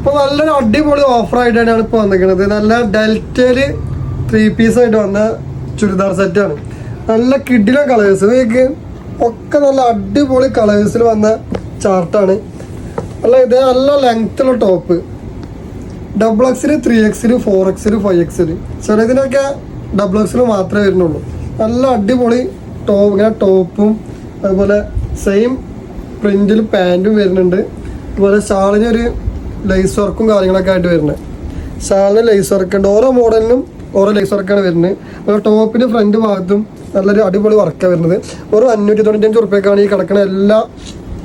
ഇപ്പൊ നല്ലൊരു അടിപൊളി ഓഫർ ആയിട്ടാണ് ഇപ്പൊ വന്നിരിക്കുന്നത്. നല്ല ഡെൽറ്റയില് 3 പീസ് ആയിട്ട് വന്ന ചുരിദാർ സെറ്റാണ്. നല്ല കിഡിലെ കളേഴ്സ് ഒക്കെ നല്ല അടിപൊളി കളേഴ്സിൽ വന്ന ചാർട്ടാണ്. അല്ല ഇത് നല്ല ലെങ്ത്തുള്ള top, XXL, 3XL, 4XL, 5XL. ചിലതിനൊക്കെ XXL മാത്രമേ വരുന്നുള്ളൂ. നല്ല അടിപൊളി ഇങ്ങനെ ടോപ്പും അതുപോലെ സെയിം പ്രിന്റിൽ പാൻറ്റും വരുന്നുണ്ട്. അതുപോലെ ഷാളിനൊരു ലൈസ് വർക്കും കാര്യങ്ങളൊക്കെ ആയിട്ട് വരുന്നത്. ഷാളിന് ലൈസ് വർക്ക് ഉണ്ട്. ഓരോ മോഡലിനും ഓരോ ലൈസ് വർക്കാണ് വരുന്നത്. അതുപോലെ ടോപ്പിന് ഫ്രണ്ട് ഭാഗത്തും നല്ലൊരു അടിപൊളി വർക്കാണ് വരുന്നത്. ഒരു 595 റുപ്യക്കാണ് ഈ കിടക്കുന്ന എല്ലാ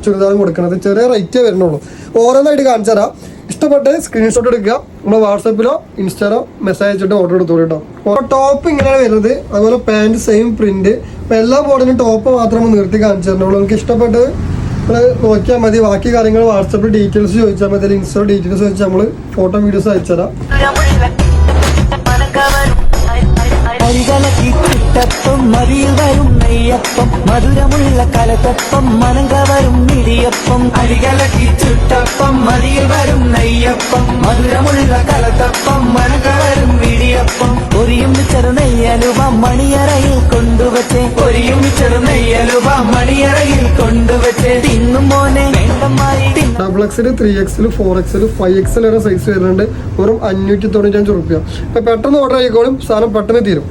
ചുരിദാറും കൊടുക്കുന്നത്. ചെറിയ റേറ്റേ വരുന്നുള്ളൂ. ഓരോന്നായിട്ട് കാണിച്ചു തരാം. ഇഷ്ടപ്പെട്ട് സ്ക്രീൻഷോട്ട് എടുക്കുക. നമ്മൾ വാട്സാപ്പിലോ ഇൻസ്റ്റാലോ മെസ്സേജ് അയച്ചിട്ട് ഓർഡർ എടുത്തോളൂ കേട്ടോ. ഓരോ ടോപ്പ് ഇങ്ങനെയാണ് വരുന്നത്. അതുപോലെ പാൻറ് സെയിം പ്രിന്റ്. ഇപ്പം എല്ലാ മോഡലിനും ടോപ്പ് മാത്രം നിർത്തി കാണിച്ചു തരണുള്ളൂ. നമുക്ക് ഇഷ്ടപ്പെട്ട് നമ്മൾ നോക്കിയാൽ മതി. ബാക്കി കാര്യങ്ങൾ വാട്സാപ്പിൽ ഡീറ്റെയിൽസ് ചോദിച്ചാൽ മതി. ഇൻസ്റ്റോ ഡീറ്റെയിൽസ് ചോദിച്ചാൽ നമ്മൾ ഫോട്ടോ വീഡിയോസ് അയച്ചുതരാം. പ്പം മതിയിൽ വരും നെയ്യപ്പം മധുരമുള്ള കലത്തപ്പം മനങ്കവരും ഇടിയപ്പം അരികലക്കി ചുട്ടപ്പം മതിയിൽ വരും നെയ്യപ്പം മധുരമുള്ള കലത്തപ്പം മനങ്കവരും ഇടിയപ്പം ഒരിയും ചെറുനെയ്യലുവ മണിയറയിൽ കൊണ്ടുവച്ചേ ഒരിയും ചെറുനെയ്യലുവ മണിയറയിൽ കൊണ്ടുവച്ചേ തിന്നും മോനെ വേണ്ടമായി. XXL, 3XL, 4XL, 5XL വരെ സൈസ് വരുന്നുണ്ട്. വെറും 595 റുപ്യ. ഇപ്പൊ പെട്ടെന്ന് ഓർഡർ ആയിക്കോളും. സാധനം പെട്ടെന്ന് തീരും.